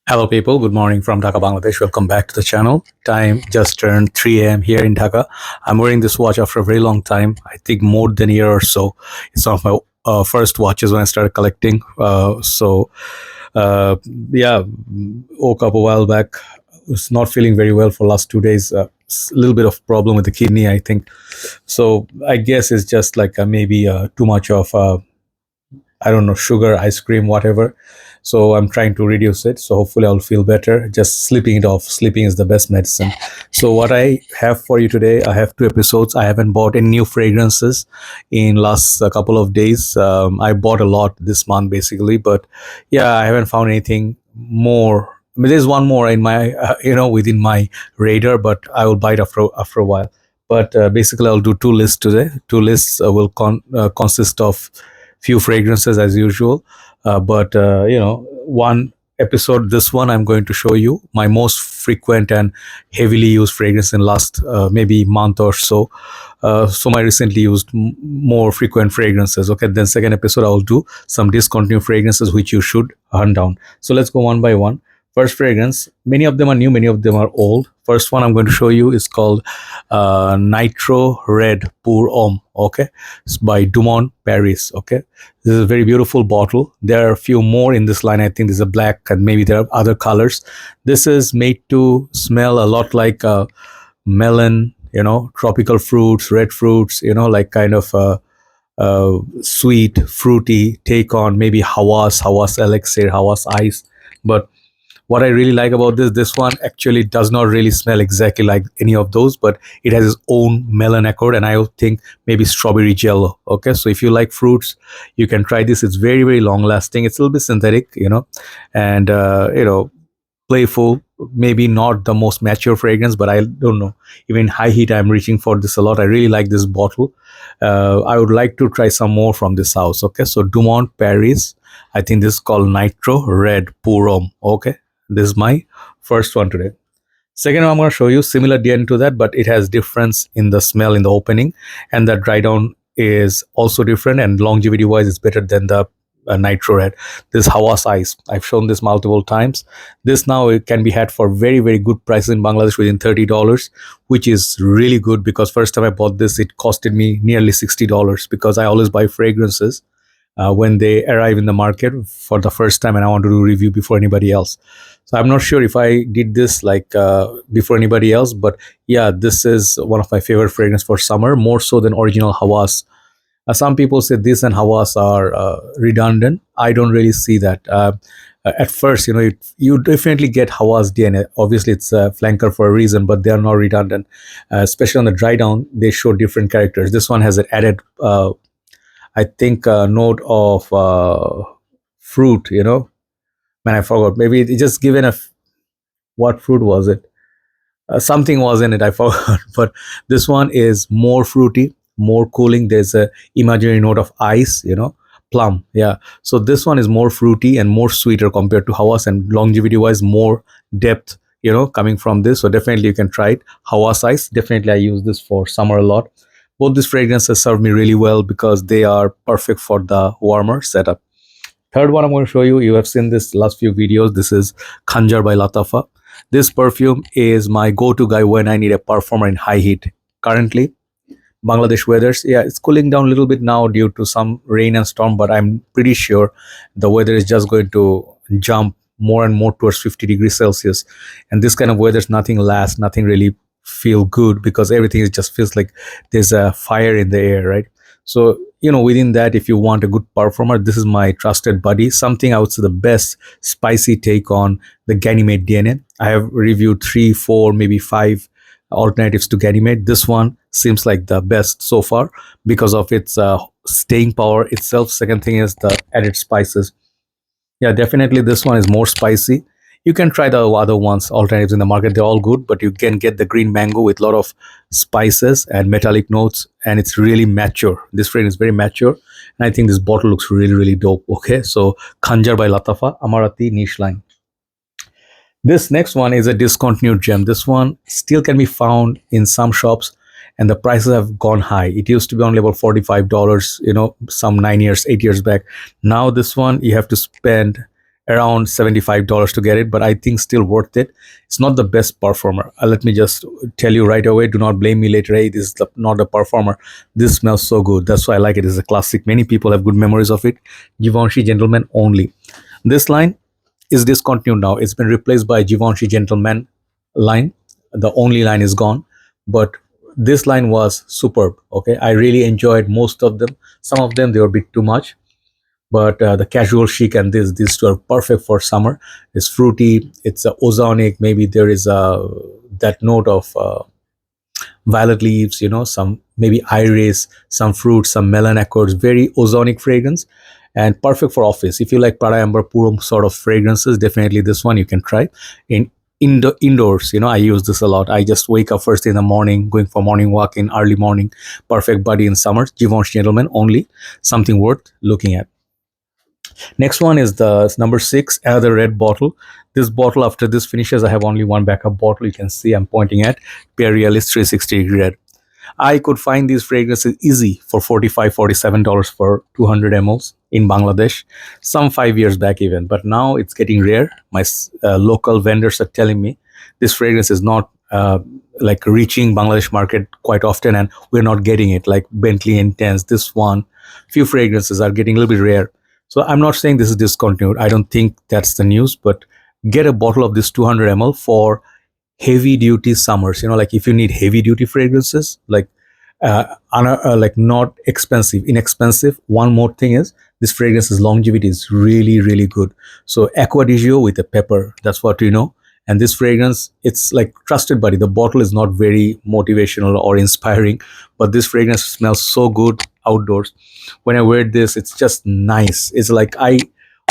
Hello, people. Good morning from Dhaka, Bangladesh. Welcome back to the channel. Time just turned 3 a.m. here in Dhaka. I'm wearing this watch after a very long time. I think more than a year or so. It's one of my first watches when I started collecting. Uh, yeah, woke up a while back. Was not feeling very well for last 2 days. A little bit of problem with the kidney, I think. So I guess it's just like maybe too much of I don't know, sugar, ice cream, whatever. So I'm trying to reduce it. So hopefully I'll feel better. Just sleeping it off. Sleeping is the best medicine. So what I have for you today, I have two episodes. I haven't bought any new fragrances in last couple of days. I bought a lot this month basically, but yeah, I haven't found anything more. I mean, there's one more in my, within my radar, but I will buy it after a while. But basically, I'll do two lists today. Two lists will consist of few fragrances as usual, but one episode, this one I'm going to show you my most frequent and heavily used fragrance in last maybe month or so. So my recently used more frequent fragrances. Okay, then second episode I'll do some discontinued fragrances which you should hunt down. So let's go one by one. First fragrance, many of them are new, many of them are old. First one I'm going to show you is called Nitro Red Pom. Okay, it's by Dumont Paris. Okay, this is a very beautiful bottle. There are a few more in this line. I think there's a black and maybe there are other colors. This is made to smell a lot like melon, tropical fruits, red fruits, like kind of sweet, fruity take on maybe Hawas Elixir, Hawas Ice. But what I really like about this one actually does not really smell exactly like any of those, but it has its own melon accord, and I think maybe strawberry jello. Okay, so if you like fruits, you can try this. It's very, very long lasting. It's a little bit synthetic, and playful. Maybe not the most mature fragrance, but I don't know. Even high heat, I'm reaching for this a lot. I really like this bottle. I would like to try some more from this house. Okay, so Dumont Paris. I think this is called Nitro Red Pom. Okay, this is my first one today. Second one I'm going to show you similar DNA to that, but it has difference in the smell in the opening, and the dry down is also different, and longevity wise it's better than the Nitro Red. This Hawas Ice, I've shown this multiple times. This now it can be had for very, very good prices in Bangladesh within $30, which is really good because first time I bought this it costed me nearly $60 because I always buy fragrances when they arrive in the market for the first time and I want to do a review before anybody else. So I'm not sure if I did this like before anybody else, but yeah, this is one of my favorite fragrance for summer, more so than original Hawas. Some people say this and Hawas are redundant. I don't really see that. At first, you definitely get Hawas DNA. Obviously, it's a flanker for a reason, but they are not redundant. Especially on the dry down, they show different characters. This one has an added I think a note of fruit, man, I forgot. Maybe it just given what fruit was it? Something was in it, I forgot. But this one is more fruity, more cooling. There's a imaginary note of ice, plum. Yeah. So this one is more fruity and more sweeter compared to Hawas, and longevity wise, more depth, coming from this. So definitely you can try it. Hawas Ice. Definitely I use this for summer a lot. Both these fragrances serve me really well because they are perfect for the warmer setup. Third one I'm going to show you, you have seen this last few videos. This is Khanjar by Lattafa. This perfume is my go-to guy when I need a perfumer in high heat. Currently, Bangladesh weathers, yeah, it's cooling down a little bit now due to some rain and storm, but I'm pretty sure the weather is just going to jump more and more towards 50 degrees Celsius. And this kind of weather, nothing lasts, nothing really feel good because everything just feels like there's a fire in the air, right? So within that, if you want a good perfumer, this is my trusted buddy. Something I would say the best spicy take on the Ganymede DNA. I have reviewed 3, 4, maybe 5 alternatives to Ganymede. This one seems like the best so far because of its staying power itself. Second thing is the added spices. Yeah, definitely this one is more spicy. You can try the other ones, alternatives in the market. They're all good, but you can get the green mango with a lot of spices and metallic notes, and it's really mature. This fragrance is very mature, and I think this bottle looks really, really dope. Okay, so Khanjar by Lattafa, Amarati niche line. This next one is a discontinued gem. This one still can be found in some shops, and the prices have gone high. It used to be only about $45, some 9 years, 8 years back. Now this one you have to spend around $75 to get it, but I think still worth it. It's not the best performer. Let me just tell you right away. Do not blame me later. Hey, this is not a performer. This smells so good. That's why I like it. It's a classic. Many people have good memories of it. Givenchy Gentleman only. This line is discontinued now. It's been replaced by Givenchy Gentleman line. The only line is gone, but this line was superb. Okay, I really enjoyed most of them. Some of them they were a bit too much, but the casual chic and these two are perfect for summer. It's fruity, it's ozonic, maybe there is a that note of violet leaves, some maybe iris, some fruit, some melon accords, very ozonic fragrance, and perfect for office. If you like Prada Amber Purum sort of fragrances, definitely this one you can try. In indoors, I use this a lot. I just wake up first in the morning, going for morning walk in early morning. Perfect buddy in summer. Givenchy Gentleman only, something worth looking at. Next one is the number 6, another red bottle. This bottle, after this finishes, I have only one backup bottle. You can see I'm pointing at Ellis 360 red. I could find these fragrances easy for $45, $47 for 200 mls in Bangladesh, some 5 years back even. But now it's getting rare. My local vendors are telling me this fragrance is not like reaching Bangladesh market quite often, and we're not getting it. Like Bentley Intense, this one, few fragrances are getting a little bit rare. So I'm not saying this is discontinued. I don't think that's the news, but get a bottle of this 200 ml for heavy duty summers. Like if you need heavy duty fragrances, like like not expensive, inexpensive. One more thing is this fragrance's longevity is really, really good. So Aqua di Gio with a pepper, that's what you know. And this fragrance, it's like trusted buddy. The bottle is not very motivational or inspiring, but this fragrance smells so good outdoors. When I wear this, it's just nice. It's like, I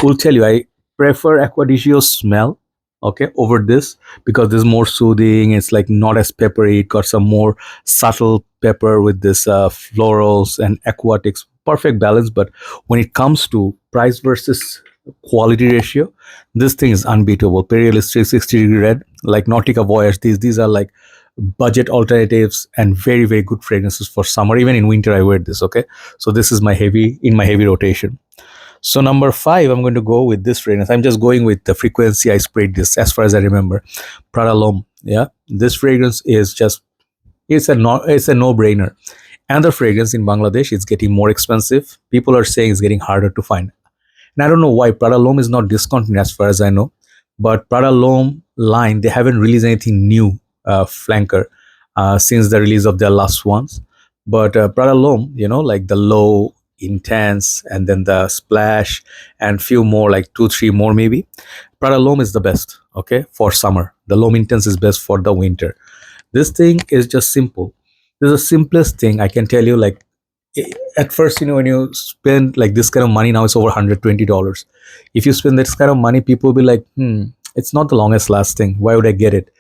will tell you, I prefer Aqua di Gio smell, okay, over this, because this is more soothing. It's like not as peppery. It got some more subtle pepper with this florals and aquatics. Perfect balance. But when it comes to price versus quality ratio, this thing is unbeatable. Periolis 360 red, like Nautica Voyage, these are like budget alternatives and very, very good fragrances for summer. Even in winter I wear this. Okay, so this is my heavy rotation. So number 5, I'm going to go with this fragrance. I'm just going with the frequency I sprayed this, as far as I remember. Prada Lum. Yeah, this fragrance is just, it's a no-brainer. Another fragrance in Bangladesh, it's getting more expensive. People are saying it's getting harder to find. And I don't know why Prada L'Homme is not discontinued, as far as I know. But Prada L'Homme line, they haven't released anything new, flanker, since the release of their last ones. But Prada L'Homme, like the low, intense, and then the splash, and few more, like 2, 3 more maybe. Prada L'Homme is the best, okay, for summer. The L'Homme Intense is best for the winter. This thing is just simple. This is the simplest thing I can tell you. Like, at first, when you spend like this kind of money, now it's over $120. If you spend this kind of money, people will be like, it's not the longest lasting. Why would I get it?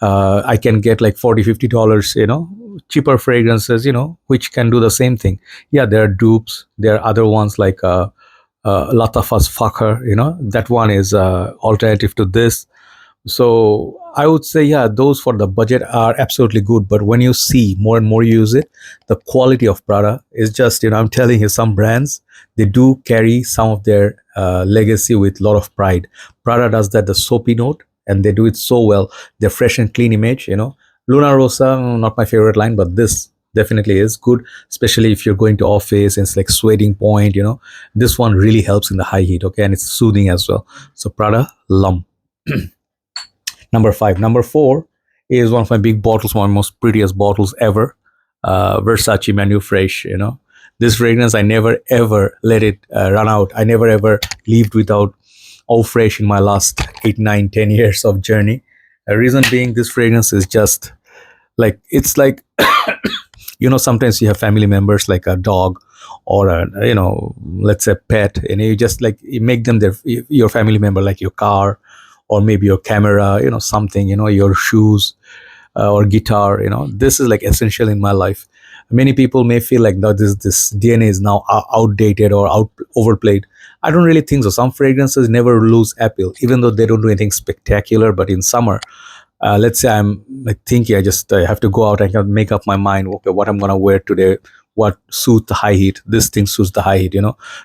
I can get like $40, $50, cheaper fragrances, which can do the same thing. Yeah, there are dupes. There are other ones like Lattafa's Khanjar, that one is alternative to this. So I would say, yeah, those for the budget are absolutely good. But when you see more and more use it, the quality of Prada is just, I'm telling you, some brands, they do carry some of their legacy with a lot of pride. Prada does that, the soapy note, and they do it so well. Their fresh and clean image, Luna Rosa, not my favorite line, but this definitely is good, especially if you're going to office and it's like sweating point, This one really helps in the high heat, okay, and it's soothing as well. So Prada Lum. Number 5. Number 4 is one of my big bottles, one of my most prettiest bottles ever. Versace Man Eau Fraiche, This fragrance, I never ever let it run out. I never ever lived without Eau Fraiche in my last 8, 9, 10 years of journey. The reason being, this fragrance is just like, it's like, sometimes you have family members like a dog or a, let's say pet, and you just like, you make them your family member, like your car, or maybe your camera, something, your shoes, or guitar. This is like essential in my life. Many people may feel like, no, this DNA is now outdated or overplayed. I don't really think so. Some fragrances never lose appeal, even though they don't do anything spectacular. But in summer, let's say I'm like thinking, I have to go out, I can make up my mind, okay, what I'm gonna wear today, what suits the high heat. This thing suits the high heat,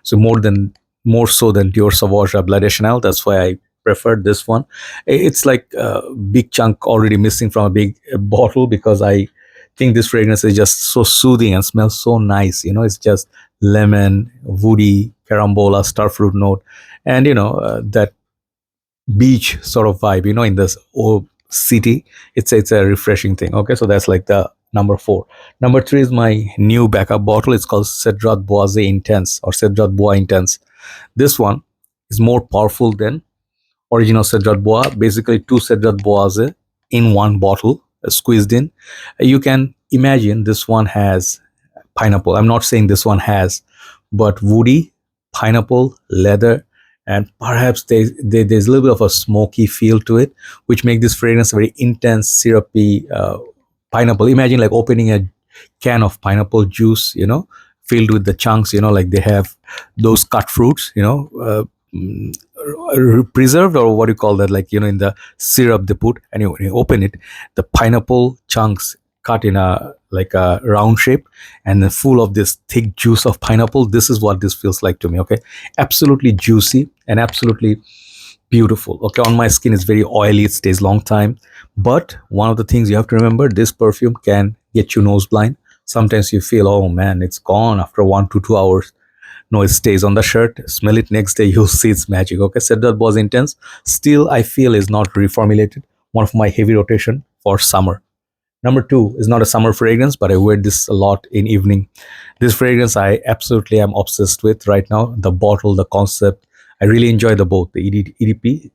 So more than more so than Dior Sauvage or Blood de Chanel. That's why I preferred this one. It's like a big chunk already missing from a big bottle, because I think this fragrance is just so soothing and smells so nice. It's just lemon, woody, carambola, starfruit note, and that beach sort of vibe, in this old city. It's a refreshing thing. Okay, so that's like the number four. Number three is my new backup bottle. It's called Sedra Bua Intense, or Sedra Bua Intense. This one is more powerful than original Sedra Bua. Basically, two Sedra Buas in one bottle, squeezed in. You can imagine this one has pineapple. I'm not saying this one has, but woody, pineapple, leather, and perhaps there's a little bit of a smoky feel to it, which make this fragrance very intense, syrupy pineapple. Imagine like opening a can of pineapple juice, filled with the chunks, like they have those cut fruits, mm, preserved, or what do you call that, like in the syrup they put, and when you open it, the pineapple chunks cut in a like a round shape, and then full of this thick juice of pineapple. This is what this feels like to me. Okay, absolutely juicy and absolutely beautiful. Okay, on my skin it's very oily, it stays long time. But one of the things you have to remember, this perfume can get you nose blind. Sometimes you feel, oh man, it's gone after 1 to 2 hours. No, it stays on the shirt. Smell it next day, you'll see it's magic. Okay, Cedrat was intense. Still, I feel is not reformulated. One of my heavy rotation for summer. Number two is not a summer fragrance, but I wear this a lot in evening. This fragrance I absolutely am obsessed with right now. The bottle, the concept. I really enjoy the both, the EDP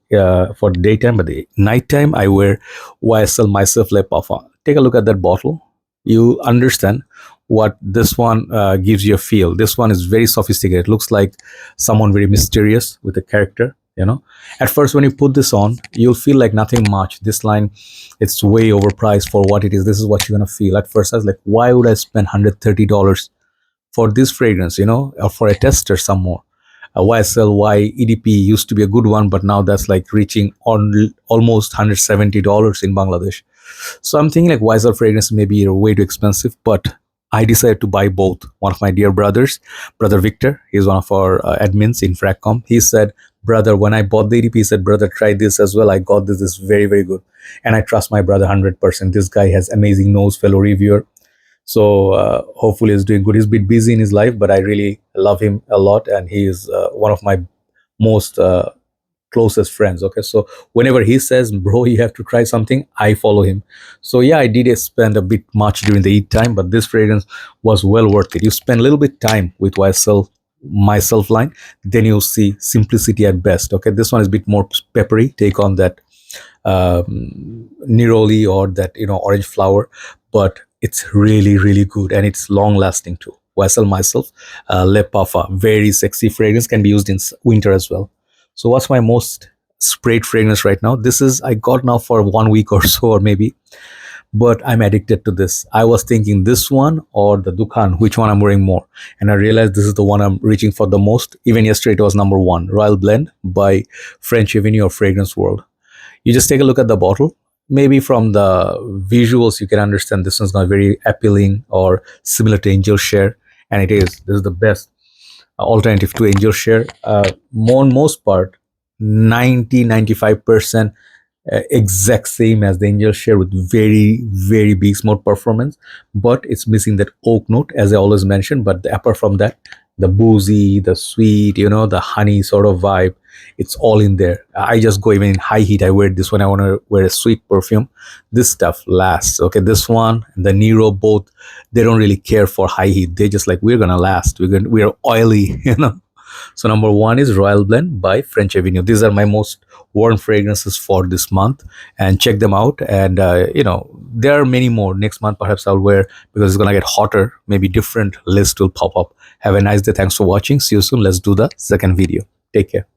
for the daytime, but the nighttime I wear YSL Myself Le Parfum. Take a look at that bottle. You understand what this one gives you a feel. This one is very sophisticated. It looks like someone very mysterious with a character. At first when you put this on, you'll feel like nothing much. This line, it's way overpriced for what it is. This is what you're gonna feel. At first I was like, why would I spend $130 for this fragrance, or for a tester some more? YSL EDP used to be a good one, but now that's like reaching on almost $170 in Bangladesh. So I'm thinking like YSL fragrance may be way too expensive, but I decided to buy both. One of my dear brothers, brother Victor, he's one of our admins in Fragcomm. He said, brother, when I bought the EDP, he said, brother, try this as well. I got this. This is very, very good. And I trust my brother 100%. This guy has amazing nose, fellow reviewer. So hopefully he's doing good. He's a bit busy in his life, but I really love him a lot. And he is one of my most closest friends. Okay, so whenever he says, bro, you have to try something, I follow him. So yeah, I did spend a bit much during the eat time, but this fragrance was well worth it. You spend a little bit time with YSL Myself line, then you'll see simplicity at best. Okay, this one is a bit more peppery, take on that neroli or that orange flower, but it's really, really good, and it's long lasting too. YSL Myself Le Parfum, very sexy fragrance, can be used in winter as well. So what's my most sprayed fragrance right now? This is, I got now for 1 week or so, or maybe, but I'm addicted to this. I was thinking this one or the Decant, which one I'm wearing more, and I realized this is the one I'm reaching for the most. Even yesterday it was number one, Royal Blend by French Avenue or Fragrance World. You just take a look at the bottle. Maybe from the visuals you can understand this one's not very appealing or similar to Angel Share, and it is. This is the best alternative to Angel Share. Most part, 90-95% exact same as the Angel Share, with very, very big smooth performance, but it's missing that oak note, as I always mention. But apart from that, the boozy, the sweet, the honey sort of vibe, it's all in there. I just go even in high heat, I wear this when I want to wear a sweet perfume. This stuff lasts. Okay, this one and the Nero, both, they don't really care for high heat. They just like, we're gonna last, we're oily. So number one is Royal Blend by French Avenue. These are my most worn fragrances for this month, and check them out. And there are many more. Next month perhaps I'll wear, because it's gonna get hotter, maybe different list will pop up. Have a nice day. Thanks for watching. See you soon. Let's do the second video. Take care.